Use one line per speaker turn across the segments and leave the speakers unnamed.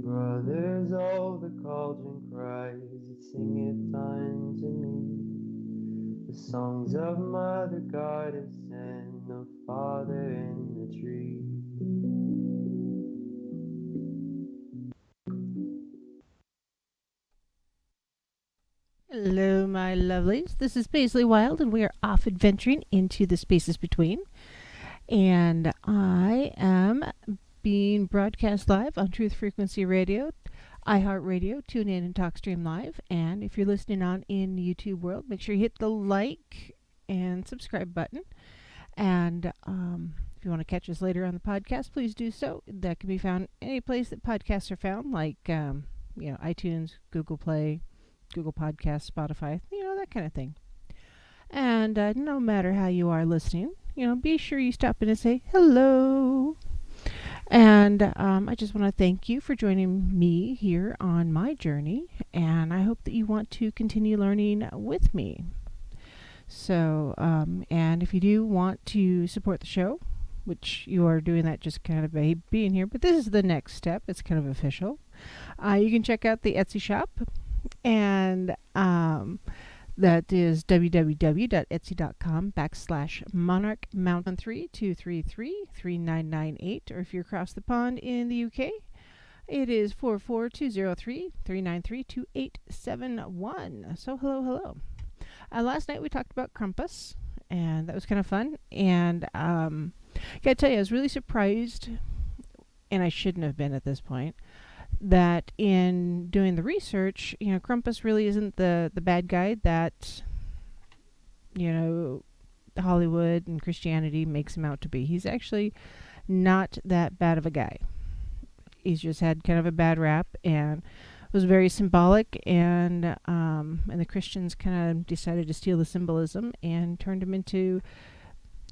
Brothers, oh, the cauldron cries, it singeth unto me the songs of Mother Goddess and of Father in the tree.
Hello, my lovelies. This is Paisley Wild, and we are off adventuring into the spaces between. And I am being broadcast live on Truth Frequency Radio, iHeartRadio, TuneIn, and TalkStream Live. And if you're listening on in YouTube world, make sure you hit the like and subscribe button. And if you want to catch us later on the podcast, please do so. That can be found any place that podcasts are found, like iTunes, Google Play, Google Podcasts, Spotify, that kind of thing. And no matter how you are listening, be sure you stop in and say hello. And I just want to thank you for joining me here on my journey. And I hope that you want to continue learning with me. So, and if you do want to support the show, which you are doing that just kind of by being here, but this is the next step. It's kind of official. You can check out the Etsy shop. And that is www.etsy.com/monarchmountain32333998. Or if you're across the pond in the UK, it is 44203-393-2871. So hello. Last night we talked about Krampus, and that was kind of fun. And gotta tell you, I was really surprised, and I shouldn't have been at this point, that in doing the research, Krampus really isn't the bad guy that, Hollywood and Christianity makes him out to be. He's actually not that bad of a guy. He's just had kind of a bad rap and was very symbolic, and the Christians kind of decided to steal the symbolism and turned him into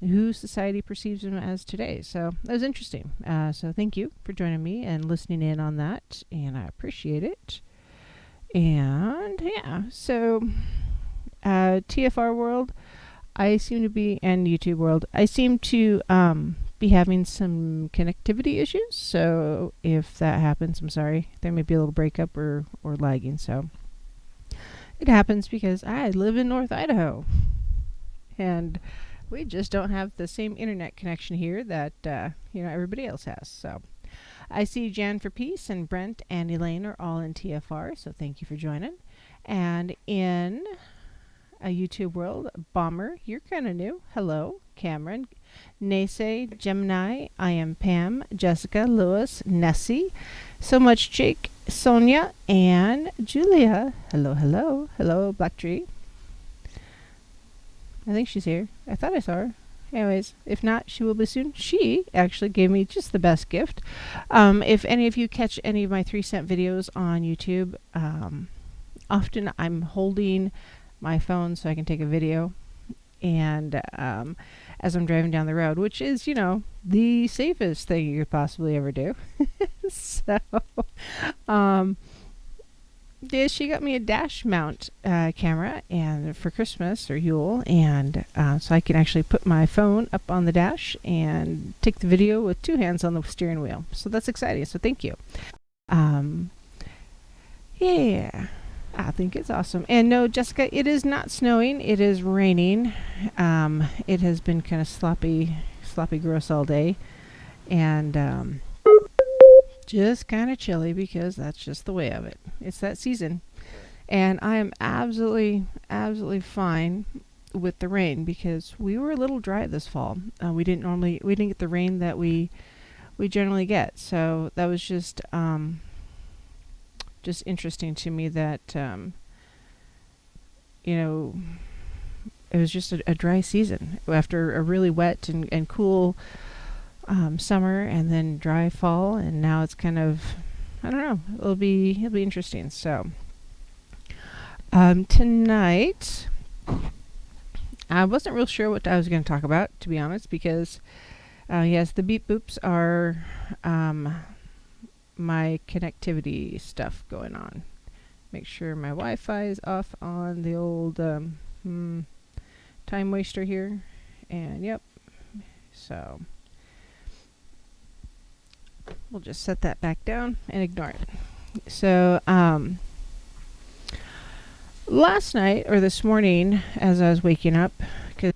who society perceives him as today. So that was interesting. So thank you for joining me and listening in on that, and I appreciate it. And yeah, so TFR world, I seem to be, and YouTube world, I seem to be having some connectivity issues. So if that happens, I'm sorry. There may be a little breakup or lagging. So it happens because I live in North Idaho, and we just don't have the same internet connection here that everybody else has. So I see Jan for Peace and Brent and Elaine are all in TFR, so thank you for joining. And in a YouTube world, Bomber, you're kind of new. Hello, Cameron, Nace, Gemini, I am Pam, Jessica, Lewis, Nessie, So Much Jake, Sonia, and Julia. Hello, Black Tree. I think she's here. I thought I saw her. Anyways, if not, she will be soon. She actually gave me just the best gift. If any of you catch any of my 3-cent videos on YouTube, often I'm holding my phone so I can take a video, and as I'm driving down the road, which is, the safest thing you could possibly ever do. So, yeah, she got me a dash mount camera and for Christmas or Yule, and so I can actually put my phone up on the dash and take the video with 2 hands on the steering wheel. So that's exciting. So thank you. Yeah, I think it's awesome. And no, Jessica, it is not snowing. It is raining. It has been kind of sloppy, gross all day, and just kind of chilly because that's just the way of it. It's that season. And I am absolutely fine with the rain because we were a little dry this fall. We didn't get the rain that we generally get. So that was just interesting to me that, it was just a dry season after a really wet and cool summer, and then dry fall, and now it's kind of, I don't know, it'll be interesting. So tonight I wasn't real sure what I was going to talk about, to be honest, because yes, the beep boops are my connectivity stuff going on. Make sure my Wi-Fi is off on the old time waster here, and yep, So we'll just set that back down and ignore it. So last night or this morning, as I was waking up, because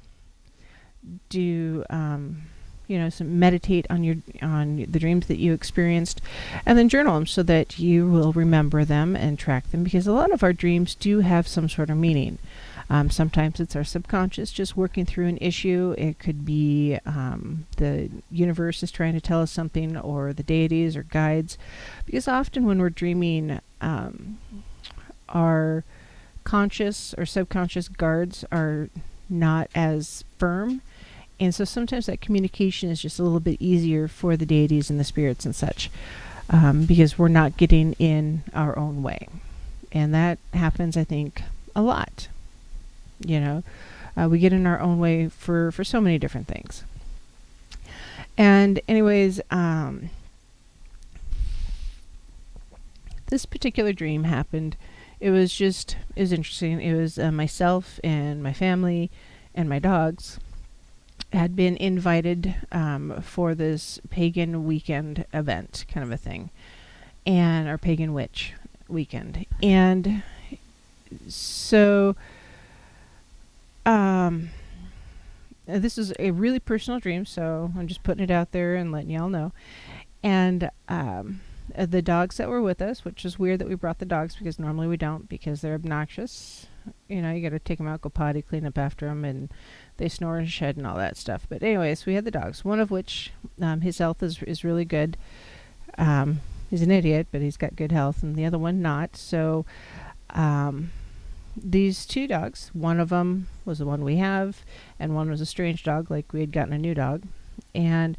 do some meditate on the dreams that you experienced, and then journal them so that you will remember them and track them. Because a lot of our dreams do have some sort of meaning. Sometimes it's our subconscious just working through an issue. It could be the universe is trying to tell us something, or the deities or guides. Because often when we're dreaming, our conscious or subconscious guards are not as firm. And so sometimes that communication is just a little bit easier for the deities and the spirits and such, because we're not getting in our own way. And that happens, I think, a lot. We get in our own way for so many different things. And anyways, this particular dream happened. It was interesting. It was myself and my family and my dogs had been invited for this pagan weekend event kind of a thing, and our pagan witch weekend. And so this is a really personal dream, so I'm just putting it out there and letting y'all know. And the dogs that were with us, which is weird that we brought the dogs, because normally we don't, because they're obnoxious. You got to take them out, go potty, clean up after them, and they snore and shed and all that stuff. But anyways, we had the dogs, one of which his health is really good. He's an idiot, but he's got good health, and the other one not. So these two dogs, one of them was the one we have, and one was a strange dog, like we had gotten a new dog. And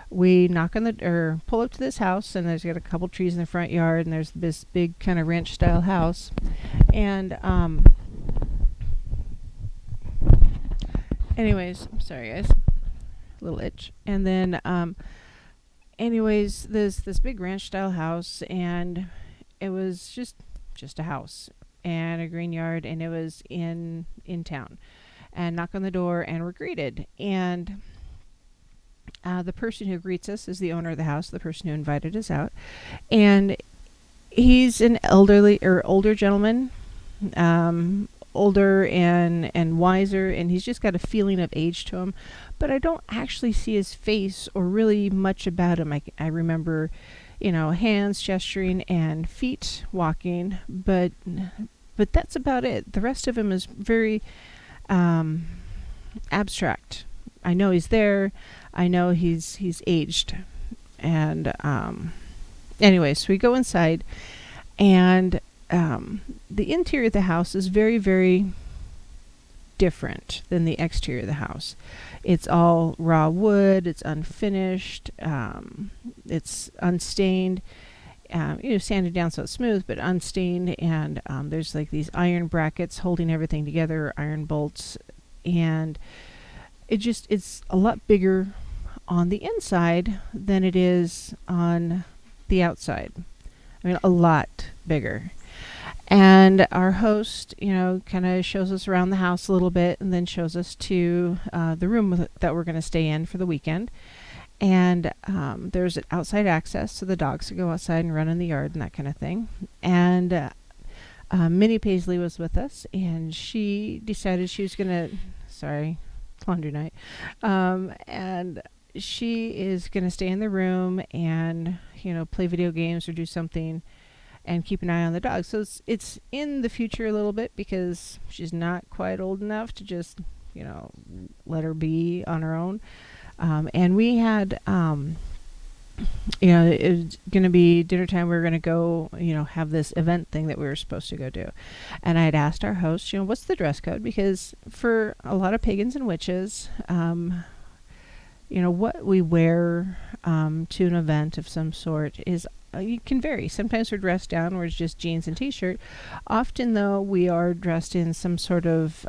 we pull up to this house, and there's got a couple trees in the front yard, and there's this big kind of ranch style house. And anyways, I'm sorry guys, a little itch. And then anyways, this big ranch style house, and it was just a house and a green yard, and it was in town. And knock on the door, and we're greeted. And the person who greets us is the owner of the house, the person who invited us out. And he's an older gentleman, older and wiser, and he's just got a feeling of age to him. But I don't actually see his face or really much about him. I remember, hands gesturing and feet walking, but that's about it. The rest of him is very abstract. I know he's there. I know he's aged. And anyway, so we go inside, and the interior of the house is very, very different than the exterior of the house. It's all raw wood. It's unfinished. It's unstained. Sanded down so it's smooth, but unstained. And there's like these iron brackets holding everything together, iron bolts, and it's a lot bigger on the inside than it is on the outside. I mean, a lot bigger. And our host, kind of shows us around the house a little bit, and then shows us to the room that we're going to stay in for the weekend. And there's an outside access, so the dogs could go outside and run in the yard and that kind of thing. And Minnie Paisley was with us, and she decided she was going to, laundry night, and she is going to stay in the room and, play video games or do something and keep an eye on the dog. So it's in the future a little bit, because she's not quite old enough to just, let her be on her own. And we had, it was going to be dinner time. We were going to go, have this event thing that we were supposed to go do. And I had asked our host, what's the dress code? Because for a lot of pagans and witches, what we wear to an event of some sort is it can vary. Sometimes we're dressed down where it's just jeans and t-shirt. Often, though, we are dressed in some sort of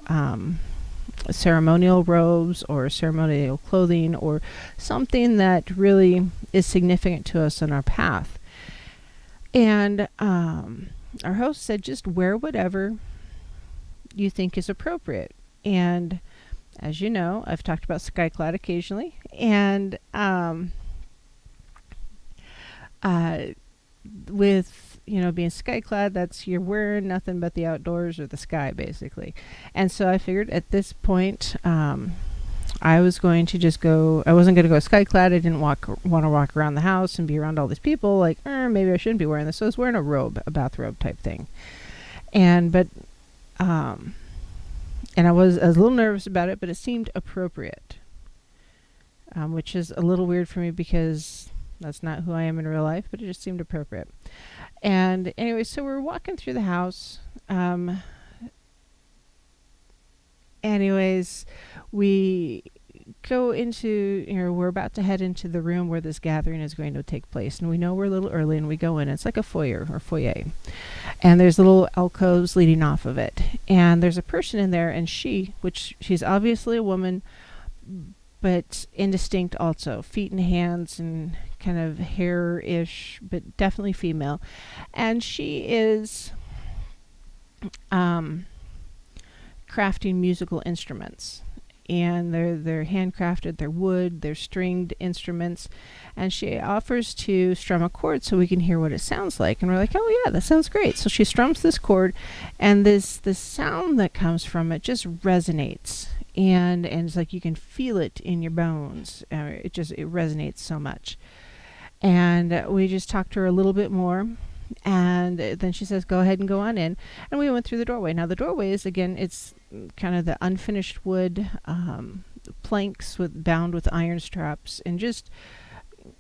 ceremonial robes or ceremonial clothing, or something that really is significant to us on our path. And our host said, just wear whatever you think is appropriate. And As you know, I've talked about Skyclad occasionally, and uh, with being Skyclad, that's you're wearing nothing but the outdoors or the sky basically. And so I figured at this point, I was going to just go. I wasn't going to go Skyclad. I didn't want to walk around the house and be around all these people. Like, maybe I shouldn't be wearing this. So I was wearing a robe, a bathrobe type thing. And but and I was a little nervous about it, but it seemed appropriate, which is a little weird for me because that's not who I am in real life. But it just seemed appropriate. And anyway, so we're walking through the house. Anyways, we go into, we're about to head into the room where this gathering is going to take place. And we know we're a little early and we go in. It's like a foyer or foyer. And there's little alcoves leading off of it. And there's a person in there, and she's obviously a woman, but indistinct also. Feet and hands and kind of hair-ish, but definitely female. And she is crafting musical instruments, and they're handcrafted, they're wood, they're stringed instruments, and she offers to strum a chord so we can hear what it sounds like. And we're like, oh yeah, that sounds great. So she strums this chord, and this sound that comes from it just resonates, and it's like you can feel it in your bones. It resonates so much. And we just talked to her a little bit more. And then she says, go ahead and go on in. And we went through the doorway. Now, the doorway is, again, it's kind of the unfinished wood planks bound with iron straps, and just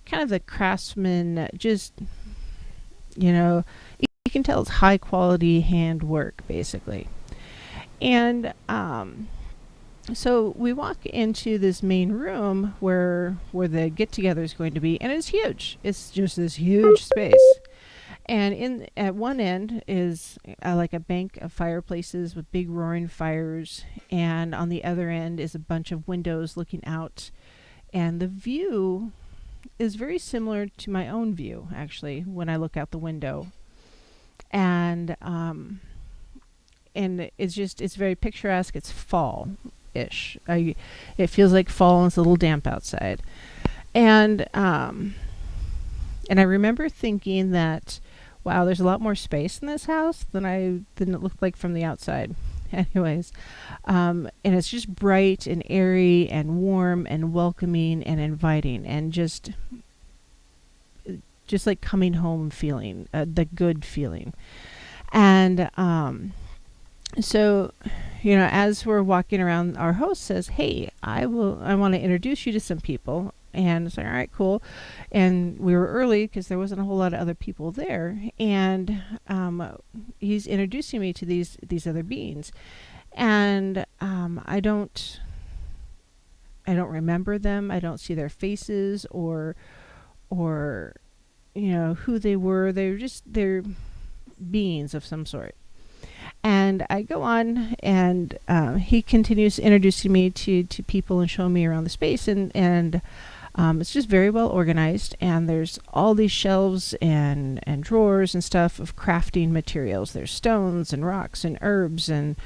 kind of the craftsman, just, you can tell it's high quality hand work, basically. And so we walk into this main room where the get together is going to be, and it's huge. It's just this huge space. And at one end is like a bank of fireplaces with big roaring fires, and on the other end is a bunch of windows looking out. And the view is very similar to my own view, actually, when I look out the window. And it's very picturesque. It's fall-ish. It feels like fall, and it's a little damp outside. And I remember thinking that, wow, there's a lot more space in this house than it looked like from the outside. Anyways, and it's just bright and airy and warm and welcoming and inviting, and just like coming home feeling, the good feeling. And so, as we're walking around, our host says, hey, I want to introduce you to some people. And it's like, all right, cool. And we were early because there wasn't a whole lot of other people there. And he's introducing me to these other beings. And I don't remember them. I don't see their faces or who they were. They're beings of some sort. And I go on, and he continues introducing me to people and showing me around the space, and it's just very well organized, and there's all these shelves and drawers and stuff of crafting materials. There's stones and rocks and herbs and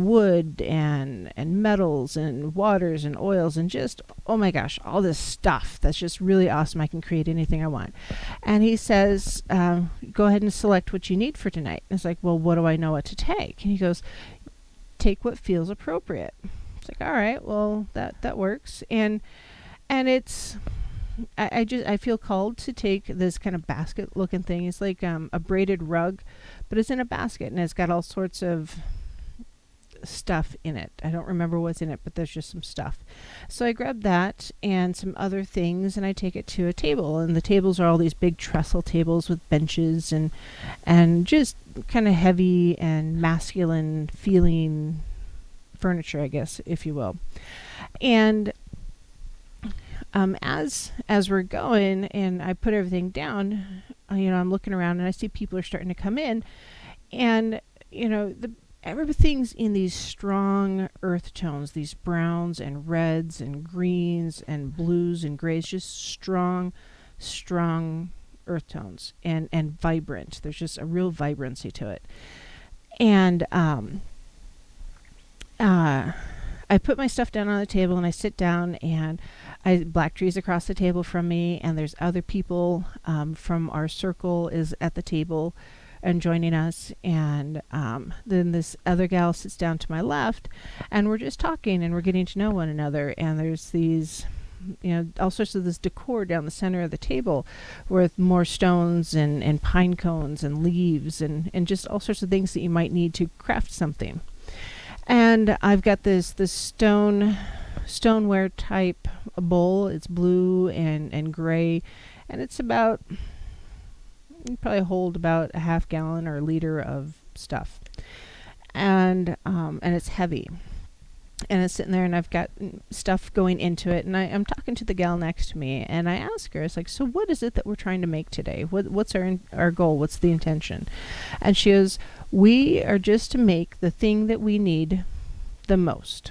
wood and metals and waters and oils, and just, oh my gosh, all this stuff that's just really awesome. I can create anything I want. And he says, go ahead and select what you need for tonight. And it's like, well, what do I know what to take? And he goes, take what feels appropriate. It's like, all right, well, that works. And it's, I feel called to take this kind of basket looking thing. It's like a braided rug, but it's in a basket, and it's got all sorts of stuff in it. I don't remember what's in it, but there's just some stuff. So I grab that and some other things, and I take it to a table. And the tables are all these big trestle tables with benches and just kind of heavy and masculine feeling furniture, I guess, if you will. And as we're going and I put everything down, I'm looking around and I see people are starting to come in, and everything's in these strong earth tones, these browns and reds and greens and blues and grays, just strong earth tones, and vibrant. There's just a real vibrancy to it. And I I put my stuff down on the table and I sit down, and Black Tree's across the table from me, and there's other people from our circle is at the table and joining us. And then this other gal sits down to my left, and we're just talking and we're getting to know one another. And there's these, all sorts of this decor down the center of the table with more stones and pine cones and leaves and just all sorts of things that you might need to craft something. And I've got this stoneware type bowl. It's blue and gray, and it's about, you probably hold about a half gallon or a liter of stuff, and it's heavy. And it's sitting there, and I've got stuff going into it, and I'm talking to the gal next to me, and I ask her, it's like, so what is it that we're trying to make today? What's our goal? What's the intention? And she goes, we are just to make the thing that we need the most.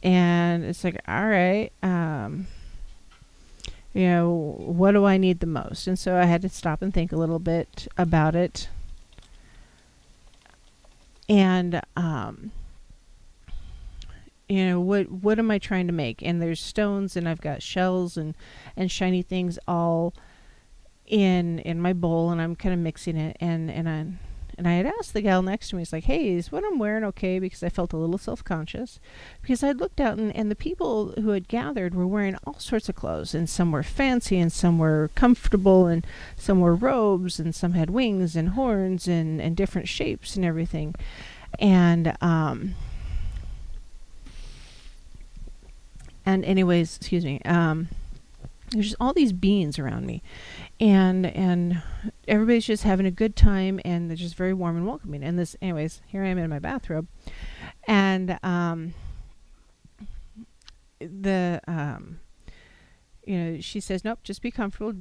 And it's like, all right, what do I need the most? And so I had to stop and think a little bit about it. And what am I trying to make? And there's stones, and I've got shells and shiny things all in my bowl, and I'm kind of mixing it. And I had asked the gal next to me, it's like, hey, is what I'm wearing okay? Because I felt a little self-conscious, because I looked out, and the people who had gathered were wearing all sorts of clothes, and some were fancy, and some were comfortable, and some were robes, and some had wings and horns and different shapes and everything. And anyways, excuse me, there's just all these beings around me, and everybody's just having a good time, and they're just very warm and welcoming. And this, anyways, here I am in my bathrobe, and she says, nope, just be comfortable,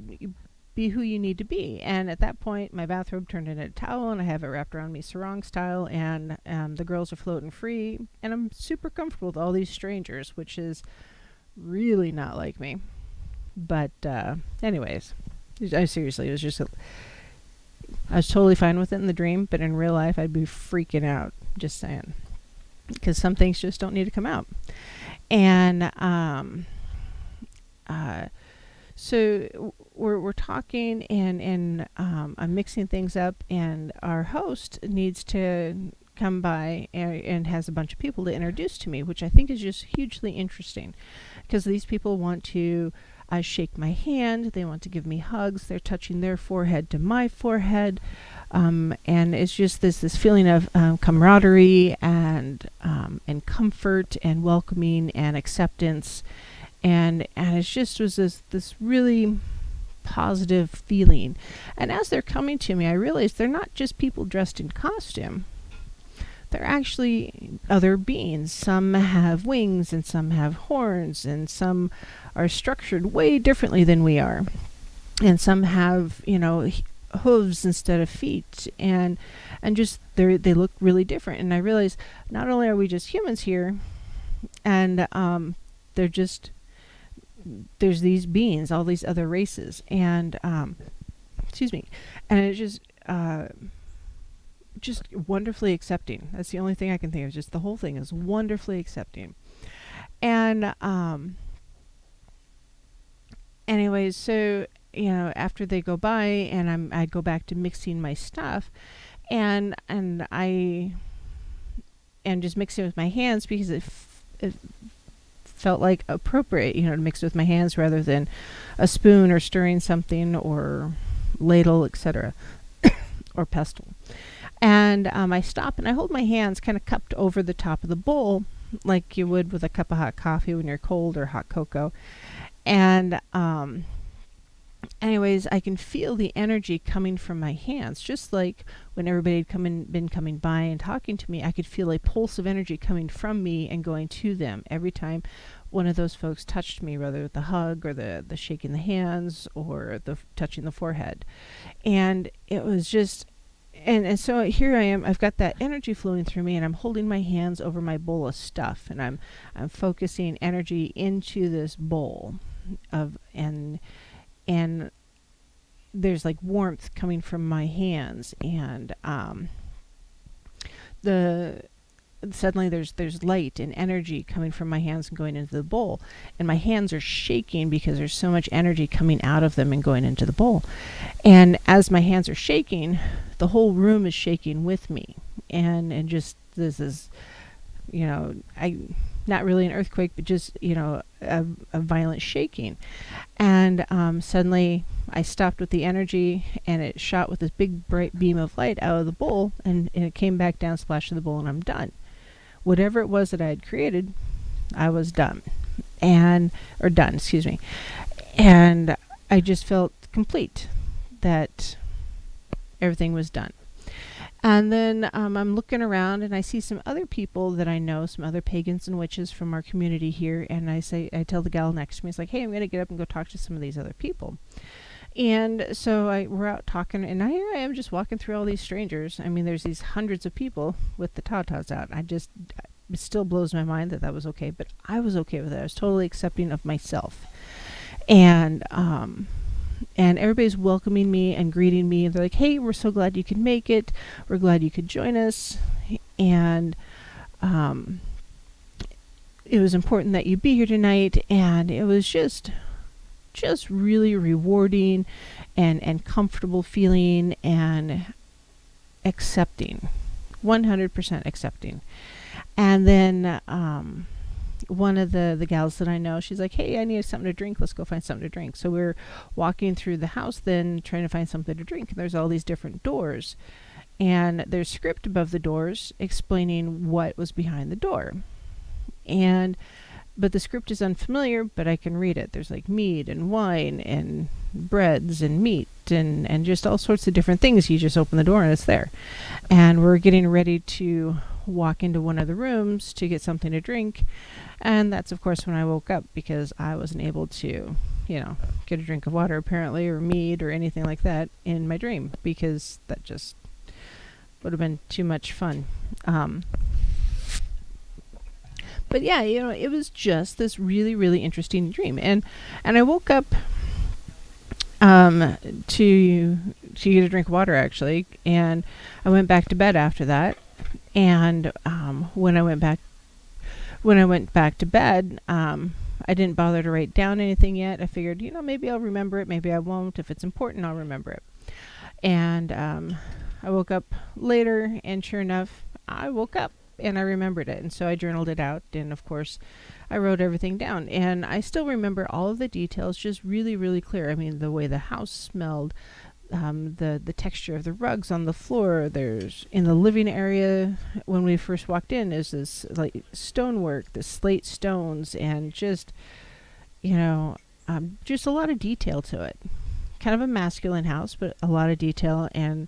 be who you need to be. And at that point, my bathrobe turned into a towel, and I have it wrapped around me sarong style, and the girls are floating free, and I'm super comfortable with all these strangers, which is really not like me. But anyways, I seriously, it was just I was totally fine with it in the dream, but in real life I'd be freaking out, just saying, because some things just don't need to come out. And so we're talking, and I'm mixing things up, and our host needs to come by and has a bunch of people to introduce to me, which I think is just hugely interesting, because these people want to shake my hand, they want to give me hugs, they're touching their forehead to my forehead, and it's just this feeling of camaraderie and comfort and welcoming and acceptance, and it just was this really positive feeling. And as they're coming to me, I realized they're not just people dressed in costume. They're actually other beings. Some have wings, and some have horns, and some are structured way differently than we are. And some have, hooves instead of feet, and just they look really different. And I realized not only are we just humans here, and there's these beings, all these other races, and excuse me, and it just wonderfully accepting. That's the only thing I can think of. Just the whole thing is wonderfully accepting. And anyways, so after they go by, and I go back to mixing my stuff, and I am just mixing with my hands, because it felt like appropriate, to mix with my hands rather than a spoon or stirring something or ladle, etc., or pestle. And I stop, and I hold my hands kind of cupped over the top of the bowl, like you would with a cup of hot coffee when you're cold, or hot cocoa. And anyways, I can feel the energy coming from my hands, just like when everybody had been coming by and talking to me. I could feel a pulse of energy coming from me and going to them every time one of those folks touched me, whether with the hug or the shaking the hands or the touching the forehead. And it was just, and so here I am, I've got that energy flowing through me, and I'm holding my hands over my bowl of stuff, and I'm focusing energy into this bowl of, and there's like warmth coming from my hands, and the suddenly there's light and energy coming from my hands and going into the bowl, and my hands are shaking because there's so much energy coming out of them and going into the bowl. And as my hands are shaking, the whole room is shaking with me. And just this is, I not really an earthquake, but just a violent shaking. And suddenly I stopped with the energy, and it shot with this big bright beam of light out of the bowl, and it came back down, splashed in the bowl, and I'm done. Whatever it was that I had created, I was done. Or done, excuse me. And I just felt complete, that everything was done. And then I'm looking around, and I see some other people that I know, some other pagans and witches from our community here. And I tell the gal next to me, it's like, hey, I'm going to get up and go talk to some of these other people. And so we're out talking, and here I am just walking through all these strangers. I mean, there's these hundreds of people with the tatas out. It still blows my mind that was okay, but I was okay with it. I was totally accepting of myself. And everybody's welcoming me and greeting me. And they're like, hey, we're so glad you could make it. We're glad you could join us. And it was important that you be here tonight. And it was just really rewarding and comfortable feeling and accepting. 100% accepting. And then one of the gals that I know, she's like, hey, I need something to drink. Let's go find something to drink. So we're walking through the house then, trying to find something to drink. And there's all these different doors. And there's script above the doors explaining what was behind the door. But the script is unfamiliar, but I can read it. There's like mead and wine and breads and meat and just all sorts of different things. You just open the door and it's there. And we're getting ready to walk into one of the rooms to get something to drink. And that's, of course, when I woke up, because I wasn't able to, get a drink of water, apparently, or mead or anything like that in my dream, because that just would have been too much fun. But yeah, it was just this really, really interesting dream. And I woke up to get a drink of water, actually. And I went back to bed after that. And when I went back to bed, I didn't bother to write down anything yet. I figured, maybe I'll remember it, maybe I won't. If it's important, I'll remember it. And I woke up later, and sure enough, I woke up and I remembered it. And so I journaled it out, and of course, I wrote everything down. And I still remember all of the details, just really, really clear. I mean, the way the house smelled, the texture of the rugs on the floor. There's in the living area when we first walked in is this like stonework, the slate stones, and just just a lot of detail to it. Kind of a masculine house, but a lot of detail, and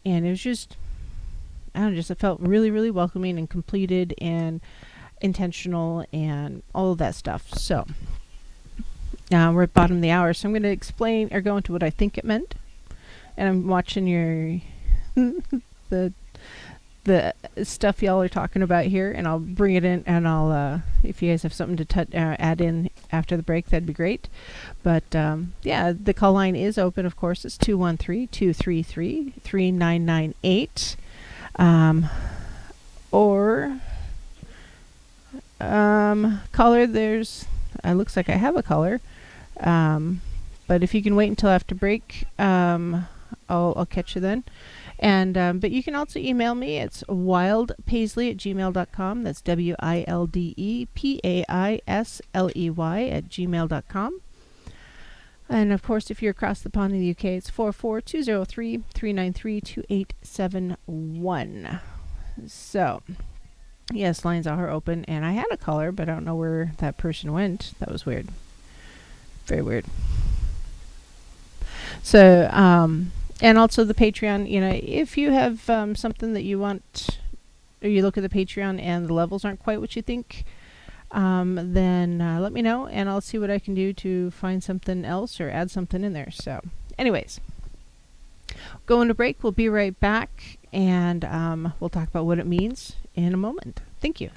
it was just, it felt really, really welcoming and completed and intentional and all of that stuff. So we're at the bottom of the hour, so I'm going to explain or go into what I think it meant. And I'm watching your the stuff y'all are talking about here, and I'll bring it in, and I'll if you guys have something to add in after the break, that'd be great. But yeah, the call line is open, of course. It's 213-233-3998. Or caller, there's looks like I have a caller. But if you can wait until after break, I'll catch you then. And but you can also email me. It's wildpaisley@gmail.com. That's WILDEPAISLEY@gmail.com. And of course, if you're across the pond in the UK, it's 44203-393-2871. So, yes, lines are open. And I had a caller, but I don't know where that person went. That was weird. Very weird. So, and also the Patreon, if you have something that you want, or you look at the Patreon and the levels aren't quite what you think, then let me know, and I'll see what I can do to find something else or add something in there. So, anyways, going to break. We'll be right back, and we'll talk about what it means in a moment. Thank you.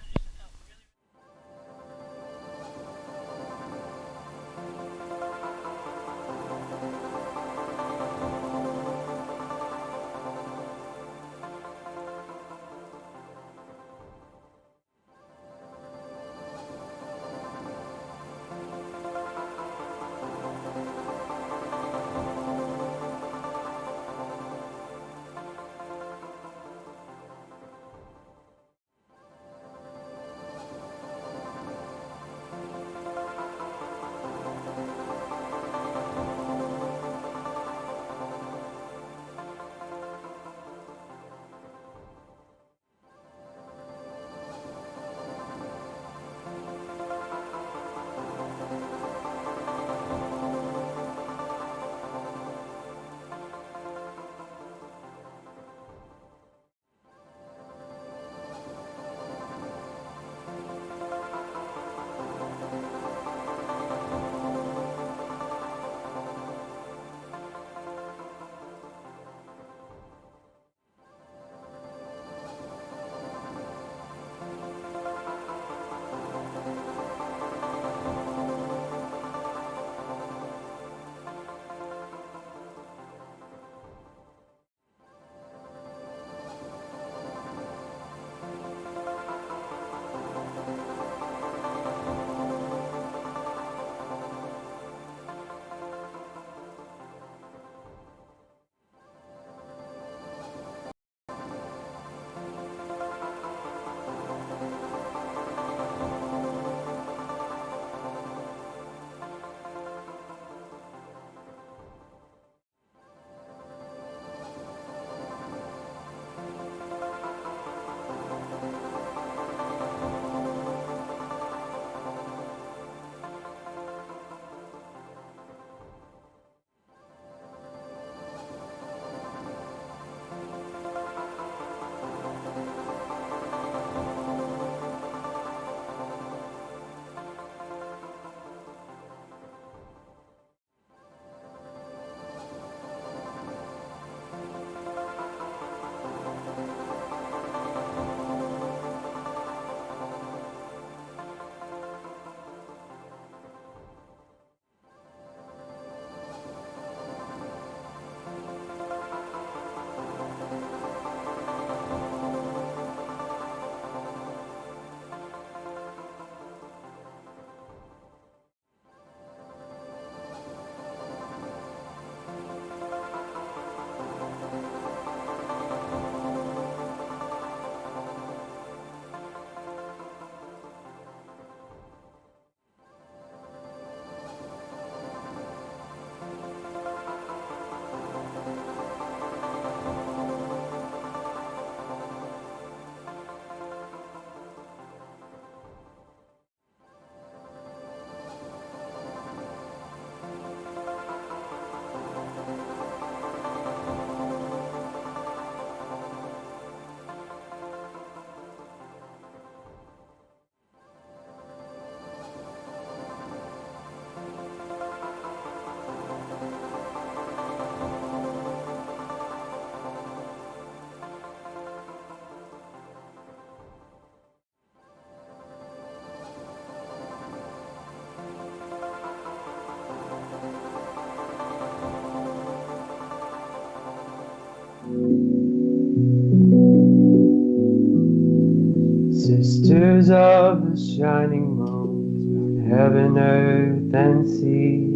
Brothers of the shining moon, heaven, earth, and sea,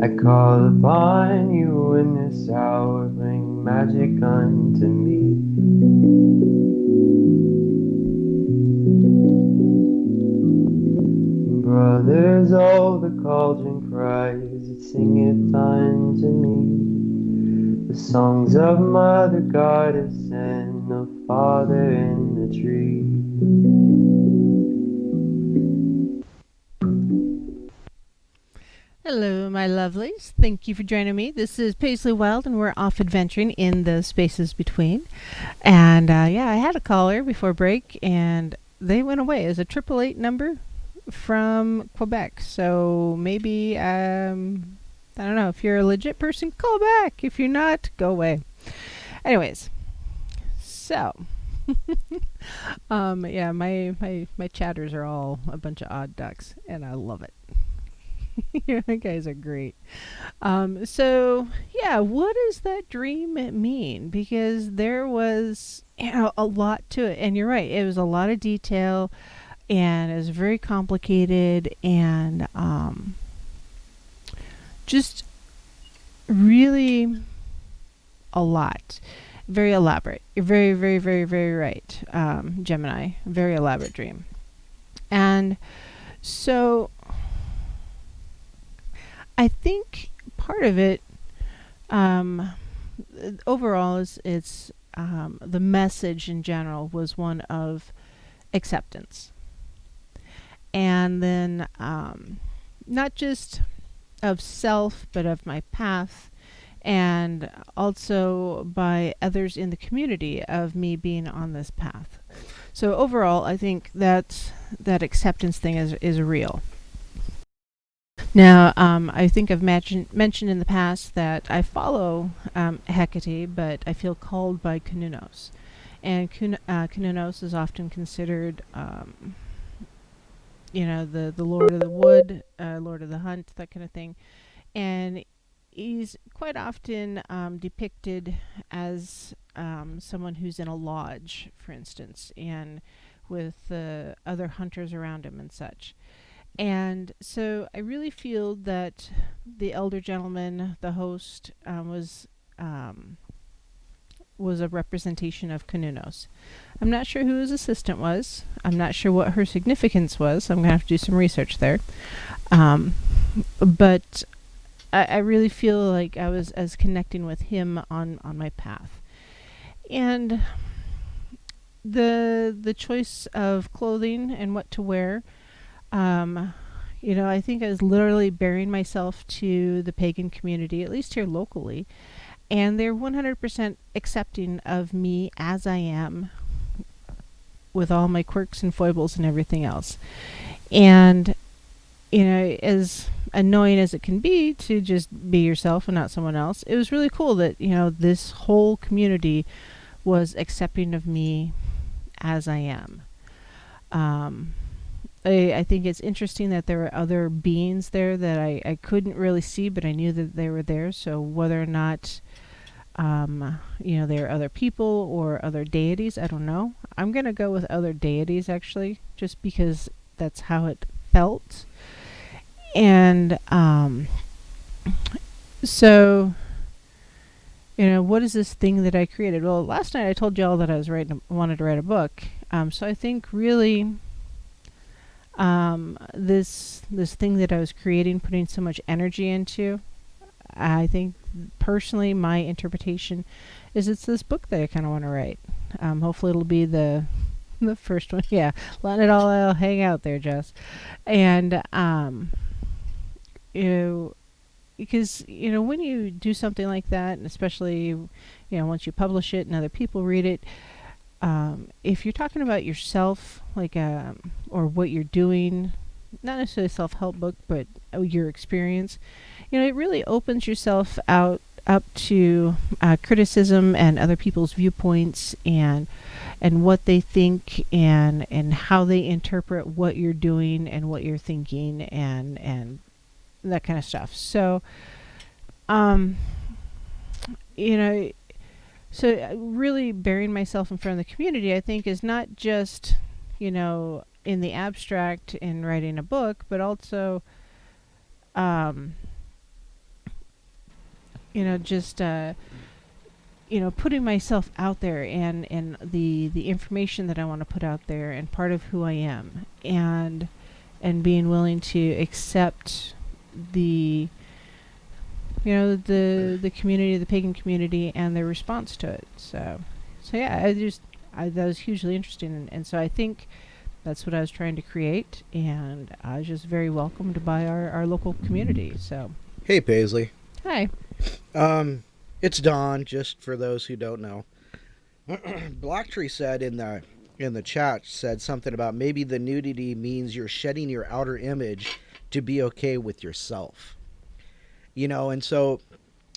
I call upon you in this hour, bring magic unto me. Brothers, oh, the cauldron cries, it singeth unto me the songs of Mother Goddess and the Father in the tree.
Hello, my lovelies. Thank you for joining me. This is Paisley Wild, and we're off adventuring in the spaces between. And yeah, I had a caller before break, and they went away as a 888 number from Quebec. So maybe, I don't know, if you're a legit person, call back. If you're not, go away. Anyways, so. Yeah, my chatters are all a bunch of odd ducks, and I love it. You guys are great. So yeah, what does that dream mean? Because there was, a lot to it, and you're right. It was a lot of detail, and it was very complicated, and just really a lot. Very elaborate. You're very, very, very, very right, Gemini. Very elaborate dream, and so I think part of it, um, overall, is it's the message in general was one of acceptance, and then not just of self, but of my path, and also by others in the community of me being on this path. So overall, I think that acceptance thing is real. Now, I think I've mentioned in the past that I follow Hecate, but I feel called by Kununos. And Kununos is often considered, the Lord of the Wood, Lord of the Hunt, that kind of thing. And he's quite often depicted as someone who's in a lodge, for instance, and with other hunters around him and such. And so I really feel that the elder gentleman, the host, was a representation of Kununos. I'm not sure who his assistant was. I'm not sure what her significance was. I'm going to have to do some research there. But I really feel like I was as connecting with him on my path. And the choice of clothing and what to wear, I think I was literally bearing myself to the pagan community, at least here locally, and they're 100% accepting of me as I am, with all my quirks and foibles and everything else. And, as annoying as it can be to just be yourself and not someone else, it was really cool that, this whole community was accepting of me as I am. I think it's interesting that there were other beings there that I couldn't really see, but I knew that they were there. So whether or not, they are other people or other deities, I don't know. I'm going to go with other deities, actually, just because that's how it felt. And so, what is this thing that I created? Well, last night I told y'all that I wanted to write a book. So I think really, this thing that I was creating, putting so much energy into, I think personally my interpretation is it's this book that I kind of want to write. Hopefully it'll be the first one. Yeah, letting it all hang out there, Jess. And because when you do something like that, and especially once you publish it and other people read it, if you're talking about yourself, like, or what you're doing, not necessarily a self-help book, but your experience, it really opens yourself up to criticism and other people's viewpoints and what they think and how they interpret what you're doing and what you're thinking and that kind of stuff. So, so really bearing myself in front of the community, I think, is not just in the abstract in writing a book, but also, um, just putting myself out there, and the information that I want to put out there, and part of who I am, and being willing to accept the the community, the pagan community, and their response to it. So yeah, that was hugely interesting, and so I think that's what I was trying to create, and I was just very welcomed by our local community. So
Hey, Paisley.
hi.
Um, it's Don. Just for those who don't know, Blacktree said in the chat said something about maybe the nudity means you're shedding your outer image to be okay with yourself. And so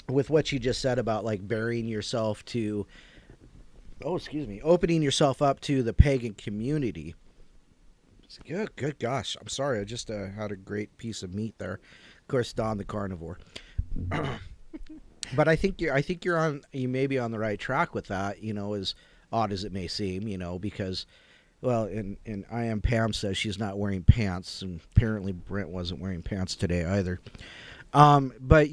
with what you just said about like burying yourself to, oh, excuse me, opening yourself up to the pagan community. Good gosh, I'm sorry. I just had a great piece of meat there. Of course, Don the carnivore. But you may be on the right track with that. As odd as it may seem. Because well, and I am Pam says she's not wearing pants, and apparently Brent wasn't wearing pants today either. But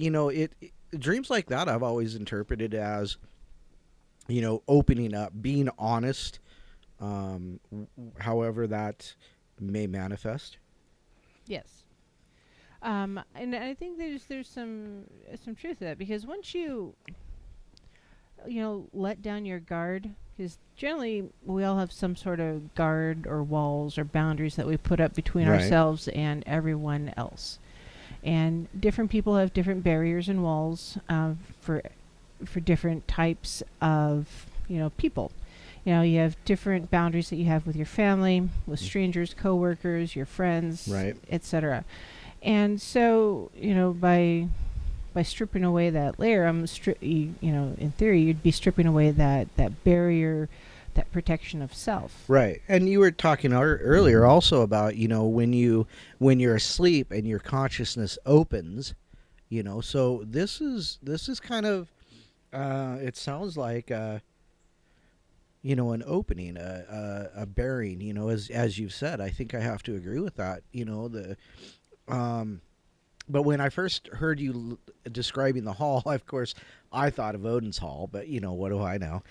dreams like that I've always interpreted as opening up, being honest, however that may manifest.
Yes. And I think there's some truth to that, because once you let down your guard, because generally we all have some sort of guard or walls or boundaries that we put up between
Right.
ourselves and everyone else, and different people have different barriers and walls, for different types of people. You have different boundaries that you have with your family, with strangers, coworkers, your friends,
Right.
etc. And so, by stripping away that layer, in theory, you'd be stripping away that barrier, that protection of self.
Right. And you were talking earlier also about, when you're asleep and your consciousness opens, so this is kind of it sounds like an opening, a bearing, as you've said. I think I have to agree with that. Um but when I first heard you describing the hall, of course, I thought of Odin's Hall, but what do I know?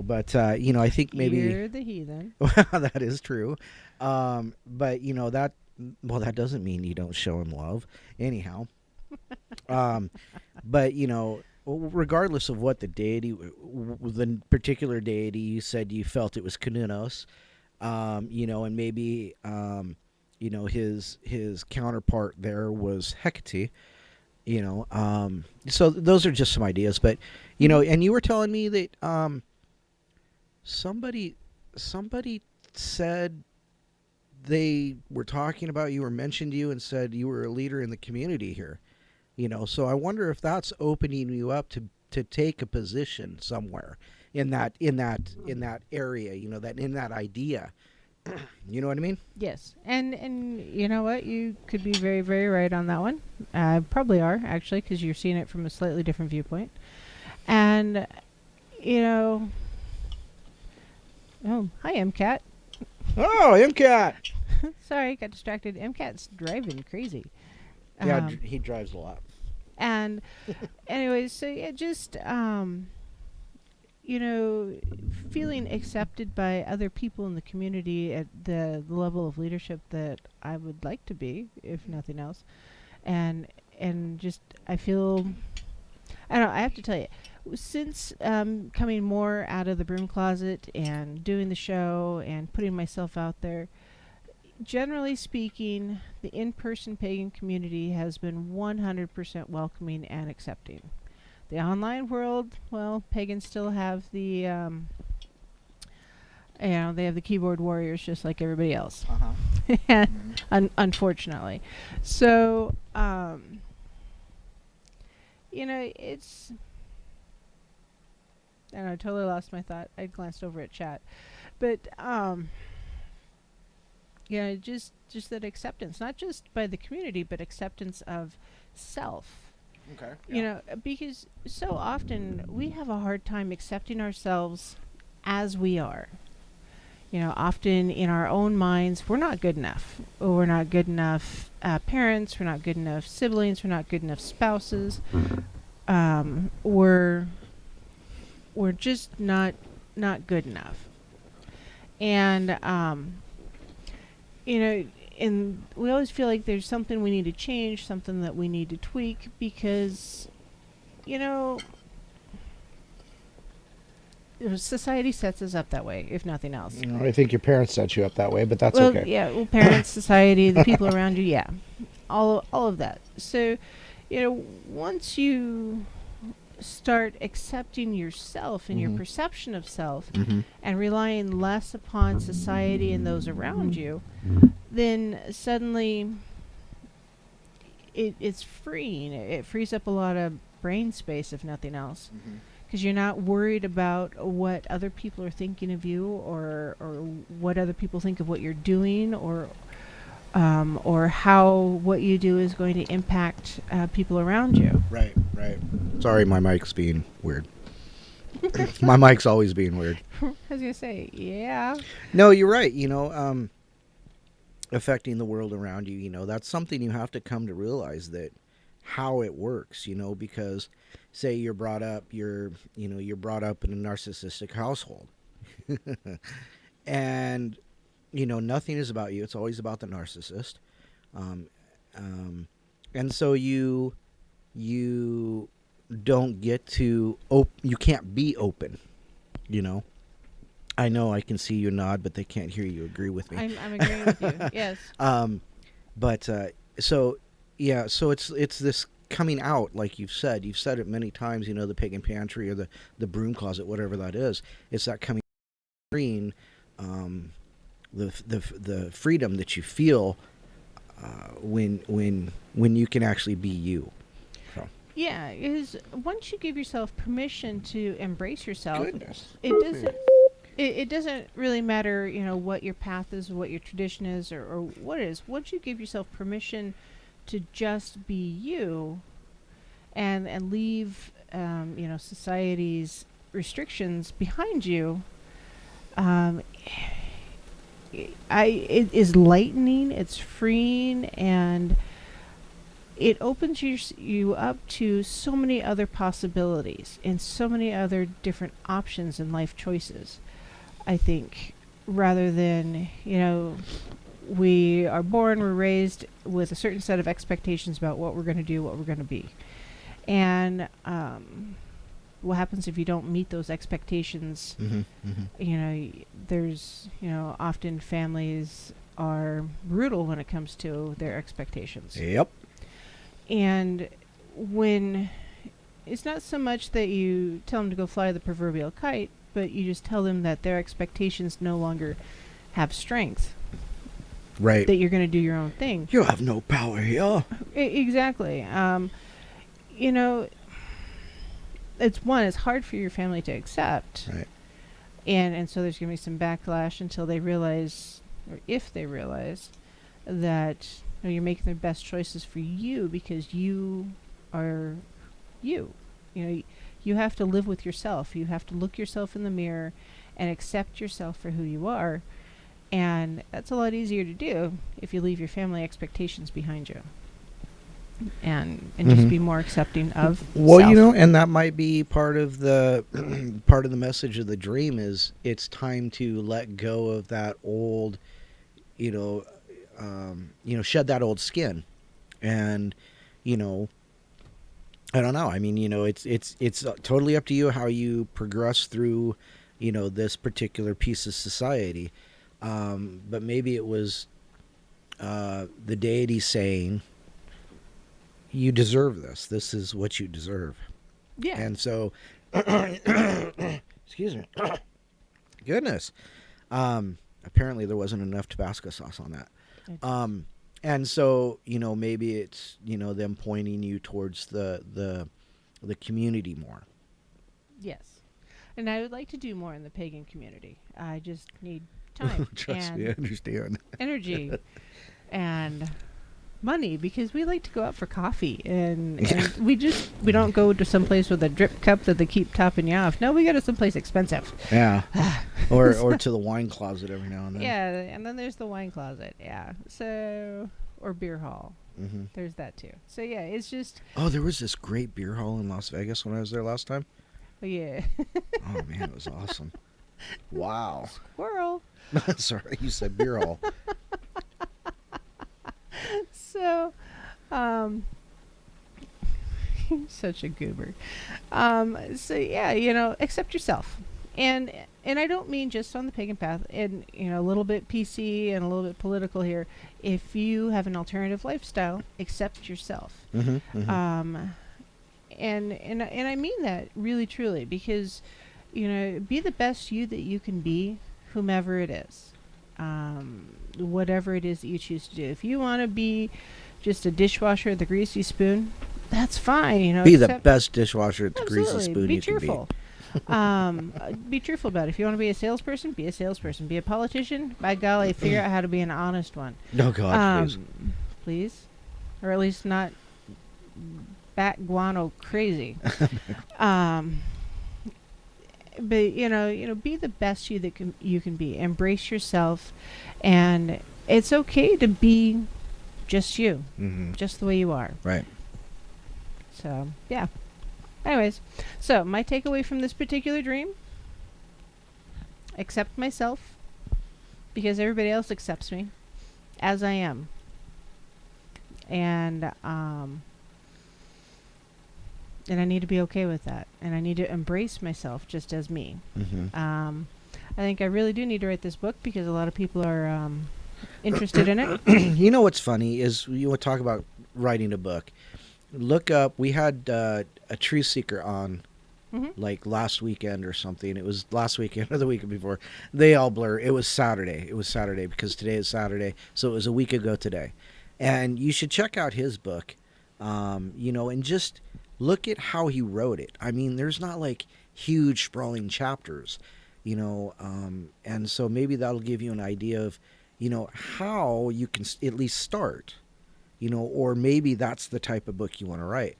But I think maybe
You're the heathen.
that is true. But that well, that doesn't mean you don't show him love, anyhow. Um, but regardless of what the deity, the particular deity, you said you felt it was Kanunos, and maybe his counterpart there was Hecate. So those are just some ideas, but and you were telling me that somebody somebody said they were talking about you or mentioned you and said you were a leader in the community here. So I wonder if that's opening you up to take a position somewhere in that area, that in that idea. You know what I mean?
Yes, and you know what? You could be very, very right on that one. Probably are, actually, because you're seeing it from a slightly different viewpoint. And you know, oh, hi, MCAT.
Oh, MCAT.
Sorry, got distracted. MCAT's driving crazy.
Yeah,
Um,
he drives a lot.
and anyways, so yeah, just you know, feeling accepted by other people in the community at the level of leadership that I would like to be, if nothing else, and just I feel, I don't know. I have to tell you, since coming more out of the broom closet and doing the show and putting myself out there, generally speaking, the in-person pagan community has been 100% welcoming and accepting. The online world, well, pagans still have they have the keyboard warriors just like everybody else. Unfortunately. So, it's, I don't know, I totally lost my thought. I glanced over at chat. But, just that acceptance, not just by the community, but acceptance of self.
Okay.
Because so often we have a hard time accepting ourselves as we are. Often in our own minds, we're not good enough. We're not good enough parents. We're not good enough siblings. We're not good enough spouses. We're just not good enough. And you know, and we always feel like there's something we need to change, something that we need to tweak because, you know, society sets us up that way, if nothing else.
I think your parents set you up that way, but that's
Well,
okay.
yeah, well, parents, society, the people around you, yeah, all of that. So, once you start accepting yourself and your
Mhm.
perception of self
Mm-hmm.
and relying less upon society and those around you, then suddenly it's freeing. It frees up a lot of brain space, if nothing else, because you're not worried about what other people are thinking of you or what other people think of what you're doing or how what you do is going to impact people around you.
Right, right. Sorry, my mic's being weird. My mic's always being weird.
I was gonna say, yeah.
No, you're right. Affecting the world around you, that's something you have to come to realize that how it works, because say you're brought up in a narcissistic household. And nothing is about you, it's always about the narcissist. um, um, and so you don't get to you can't be open. you know I know I can see you nod, but they can't hear you agree with me.
I'm agreeing with you. Yes.
But so yeah, so it's this coming out, like you've said it many times. The pagan pantry or the broom closet, whatever that is. It's that coming green, the freedom that you feel when you can actually be you. So
Yeah, is once you give yourself permission to embrace yourself,
goodness,
it doesn't it doesn't really matter, what your path is, what your tradition is, or what it is. Once you give yourself permission to just be you and leave, society's restrictions behind you, um, it is lightening, it's freeing, and it opens you up to so many other possibilities and so many other different options in life choices. I think rather than, we are born, we're raised with a certain set of expectations about what we're going to do, what we're going to be. And what happens if you don't meet those expectations?
hmm hmm
There's, often families are brutal when it comes to their expectations.
Yep.
And when it's not so much that you tell them to go fly the proverbial kite, but you just tell them that their expectations no longer have strength,
Right.
that you're going to do your own thing.
You have no power here.
Exactly. You know, it's hard for your family to accept.
Right.
And so there's going to be some backlash until they realize, or if they realize, that you're making the best choices for you because you are you. You have to live with yourself. You have to look yourself in the mirror and accept yourself for who you are. And that's a lot easier to do if you leave your family expectations behind you. And just be more accepting of
Well,
self.
and that might be part of the part of the message of the dream is it's time to let go of that old, shed that old skin, and you know, I don't know. I mean, it's totally up to you how you progress through, this particular piece of society. But maybe it was the deity saying, "You deserve this. This is what you deserve."
Yeah.
And so, excuse me, goodness. Apparently, there wasn't enough Tabasco sauce on that. And so, maybe it's them pointing you towards the community more.
Yes. And I would like to do more in the pagan community. I just need time
Trust me, I
and
understand.
energy and money because we like to go out for coffee and we don't go to some place with a drip cup that they keep topping you off. No, we go to someplace expensive.
Yeah. or to the wine closet every now and then.
Yeah, and then there's the wine closet. Yeah. So or beer hall.
Mm-hmm.
There's that too. So yeah, it's just
Oh, there was this great beer hall in Las Vegas when I was there last time.
yeah.
Oh man, it was awesome. Wow.
Squirrel.
Sorry, you said beer hall.
So, such a goober. So yeah, accept yourself, and I don't mean just on the pagan path, and a little bit PC and a little bit political here. If you have an alternative lifestyle, accept yourself.
Mm-hmm, mm-hmm.
And I mean that really truly because, be the best you that you can be, whomever it is. Whatever it is that you choose to do. If you want to be just a dishwasher at the greasy spoon, that's fine.
Be the best dishwasher at the greasy
absolutely.
spoon
Be
you
cheerful.
can
Be cheerful about it. If you want to be a salesperson, be a salesperson. Be a politician, by golly, figure out how to be an honest one.
No, God,
please. Or at least not bat guano crazy. But be the best you that you can be. Embrace yourself, and it's okay to be just you, just the way you are.
Right.
So yeah. Anyways, so my takeaway from this particular dream: accept myself, because everybody else accepts me as I am, and I need to be okay with that. And I need to embrace myself just as me.
Mm-hmm.
I think I really do need to write this book because a lot of people are interested in it.
You know what's funny is you would talk about writing a book. Look up, we had a truth seeker on like last weekend or something. It was last weekend or the weekend before. They all blur. It was Saturday. It was Saturday because today is Saturday. So it was a week ago today. And you should check out his book, and just look at how he wrote it. I mean, there's not like huge sprawling chapters, and so maybe that'll give you an idea of, how you can at least start, or maybe that's the type of book you want to write.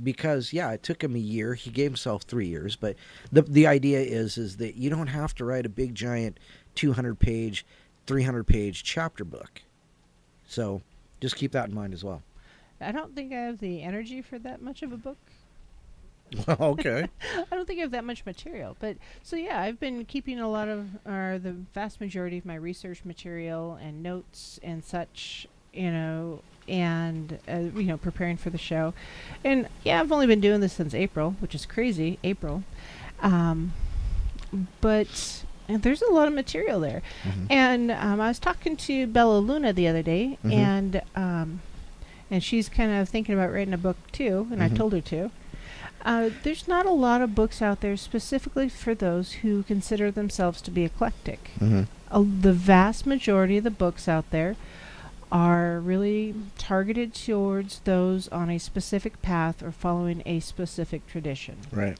Because, yeah, it took him a year. He gave himself 3 years. But the idea is that you don't have to write a big, giant 200-page, 300-page chapter book. So just keep that in mind as well.
I don't think I have the energy for that much of a book.
Okay.
I don't think I have that much material. But so yeah, I've been keeping a lot of, the vast majority of my research material and notes and such, and preparing for the show. And yeah, I've only been doing this since April, which is crazy, April. But there's a lot of material there.
Mm-hmm.
And I was talking to Bella Luna the other day, and she's kind of thinking about writing a book too, and I told her to. There's not a lot of books out there specifically for those who consider themselves to be eclectic. The vast majority of the books out there are really targeted towards those on a specific path or following a specific tradition.
Right.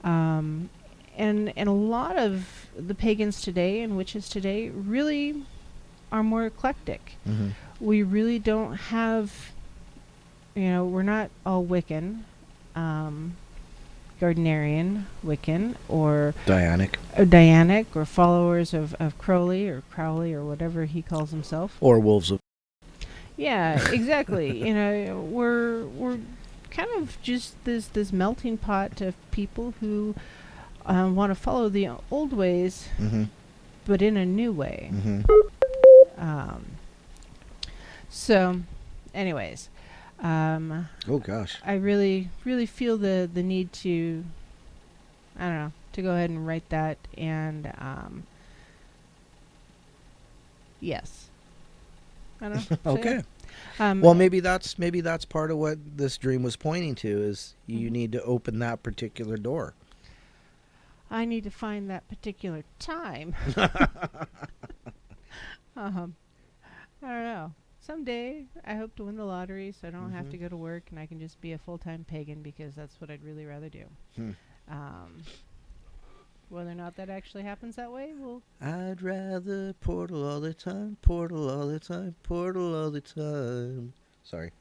And a lot of the pagans today and witches today really are more eclectic. We really don't have, we're not all Wiccan, Gardnerian, Wiccan, or Dianic, or followers of Crowley or whatever he calls himself.
Or wolves of...
Yeah, exactly. We're kind of just this melting pot of people who want to follow the old ways, but in a new way. So, anyways,
oh gosh,
I really, really feel the need to, I don't know, to go ahead and write that, and yes, I don't know.
Okay.
So, yeah.
Well, maybe that's part of what this dream was pointing to, is you need to open that particular door.
I need to find that particular time. I don't know. Someday I hope to win the lottery so I don't have to go to work and I can just be a full-time pagan, because that's what I'd really rather do. Whether or not that actually happens that way, well...
I'd rather portal all the time, portal all the time, portal all the time. Sorry.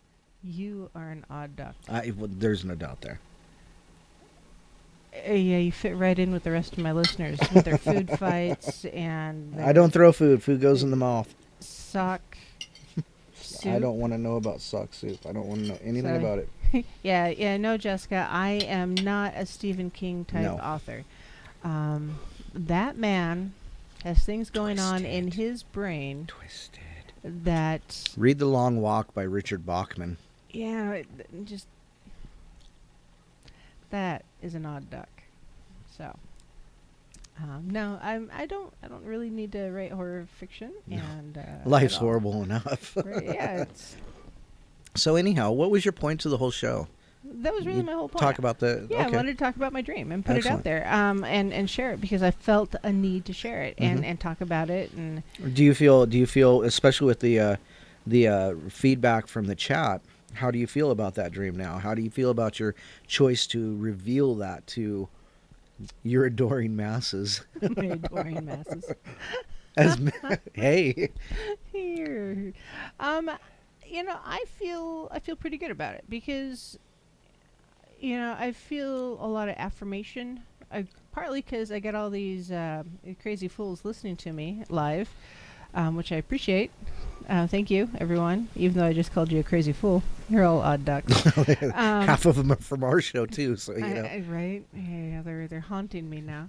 You are an odd duck.
Well, there's no doubt there.
Yeah, you fit right in with the rest of my listeners with their food fights and
I don't
their
throw food. Food goes in the mouth.
sock soup.
I don't want to know about sock soup. I don't want to know anything
So-
about it.
yeah, no, Jessica, I am not a Stephen King type
No.
author. That man has things going on in
Twisted.
his brain
Twisted.
that,
Read The Long Walk by Richard Bachman.
just that is an odd duck. So, no, I don't really need to write horror fiction,
No.
and
Life's
at all.
horrible enough.
Right, yeah, it's
So anyhow, what was your point to the whole show?
that was really
You
my whole point.
Talk about the.
Yeah, I
okay.
wanted to talk about my dream and put
Excellent.
it out there, and share it because I felt a need to share it
Mhm.
and talk about it. And
Do you feel, especially with the feedback from the chat, how do you feel about that dream now? How do you feel about your choice to reveal that to your adoring masses?
my adoring masses
As hey,
here, I feel pretty good about it because I feel a lot of affirmation. Partly because I get all these crazy fools listening to me live, which I appreciate. Thank you, everyone. Even though I just called you a crazy fool, you're all odd ducks.
half of them are from our show too. So you know.
Right? Yeah, they're haunting me now.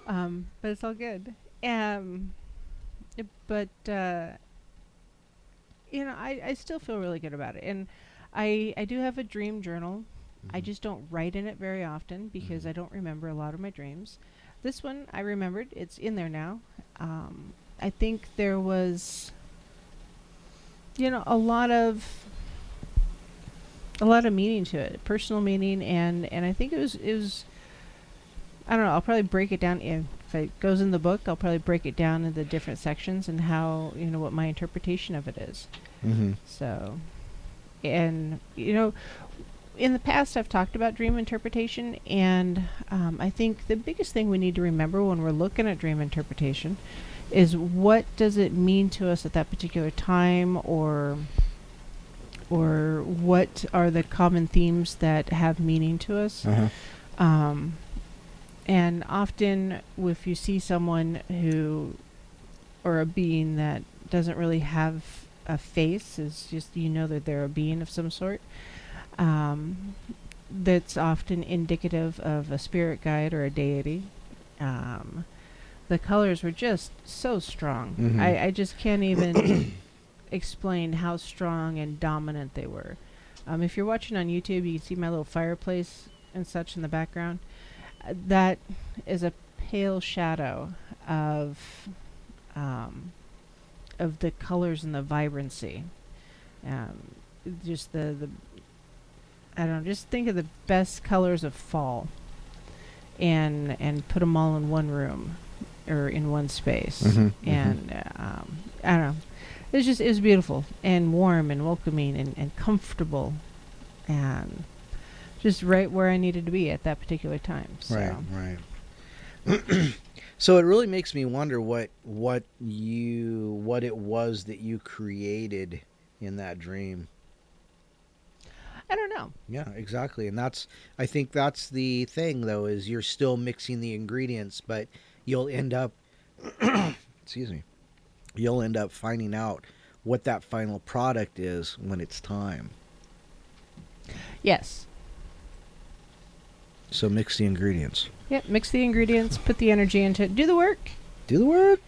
But it's all good. But I still feel really good about it, and I do have a dream journal. I just don't write in it very often because I don't remember a lot of my dreams. This one I remembered. It's in there now. I think there was, a lot of meaning to it, personal meaning, and I think it was. I don't know. I'll probably break it down. If it goes in the book, I'll probably break it down into different sections and how what my interpretation of it is.
Mm-hmm.
So, and in the past I've talked about dream interpretation, and I think the biggest thing we need to remember when we're looking at dream interpretation is what does it mean to us at that particular time, or what are the common themes that have meaning to us.
Uh-huh.
And often if you see someone or a being that doesn't really have a face, is just that they're a being of some sort, that's often indicative of a spirit guide or a deity. The colors were just so strong.
Mhm.
I just can't even explain how strong and dominant they were. If you're watching on YouTube, you can see my little fireplace and such in the background. That is a pale shadow of the colors and the vibrancy. Just the I don't know. Just think of the best colors of fall, and put them all in one room, or in one space.
Mhm,
And I don't know. It was beautiful and warm and welcoming and comfortable, and just right where I needed to be at that particular time. So.
Right. So it really makes me wonder what it was that you created in that dream.
I don't know.
Yeah, exactly. And I think that's the thing though, is you're still mixing the ingredients, but you'll end up excuse me. You'll end up finding out what that final product is when it's time.
Yes.
So mix the ingredients.
Yep. Mix the ingredients. Put the energy into it. Do the work.
Do the work.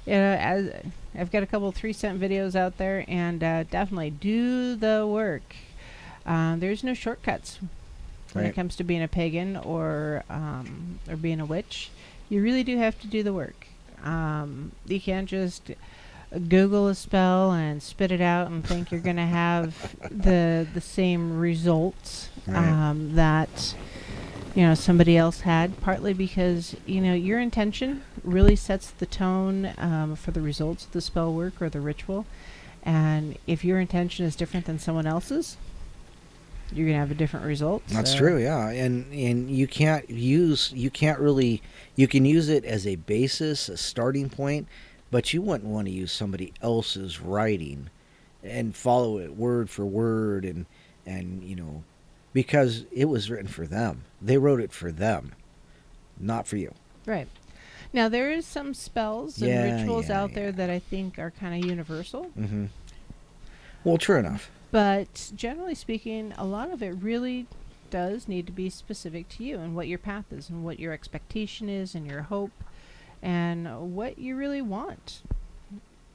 As I've got a couple 3-cent videos out there, and definitely do the work. There's no shortcuts when
Right.
it comes to being a pagan or being a witch. You really do have to do the work. You can't just Google a spell and spit it out and think you're going to have the same results
Right.
that somebody else had. Partly because your intention really sets the tone for the results of the spell work or the ritual, and if your intention is different than someone else's, you're gonna have a different result.
That's
so-
true, yeah. And you can use it as a basis, a starting point, but you wouldn't want to use somebody else's writing and follow it word for word, and because it was written for them. They wrote it for them, not for you.
Right. Now, there is some spells and
Yeah,
rituals
yeah,
out there
yeah.
that I think are kind of universal.
Mm-hmm. Well, true enough.
But generally speaking, a lot of it really does need to be specific to you and what your path is and what your expectation is and your hope and what you really want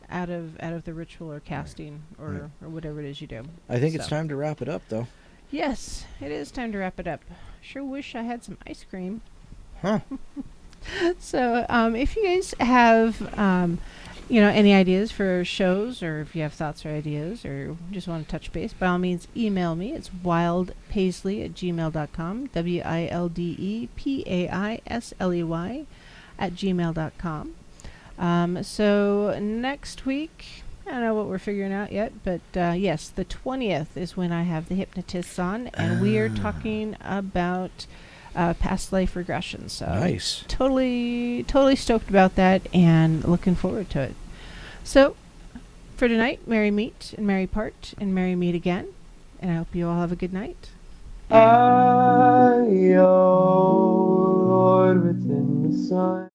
out of the ritual or casting
Right.
or whatever it is you do.
I think it's
So,
time to wrap it up, though.
yes, it is time to wrap it up. Sure wish I had some ice cream.
Huh?
So, if you guys have, any ideas for shows, or if you have thoughts or ideas, or just want to touch base, by all means, email me. It's wildpaisley@gmail.com. WILDEPAISLEY@gmail.com. So next week, I don't know what we're figuring out yet, but yes, the 20th is when I have the hypnotists on, and we are talking about past life regression. So
Nice.
totally stoked about that and looking forward to it. So for tonight, merry meet and merry part and merry meet again, and I hope you all have a good night.
I, oh Lord, within the sun.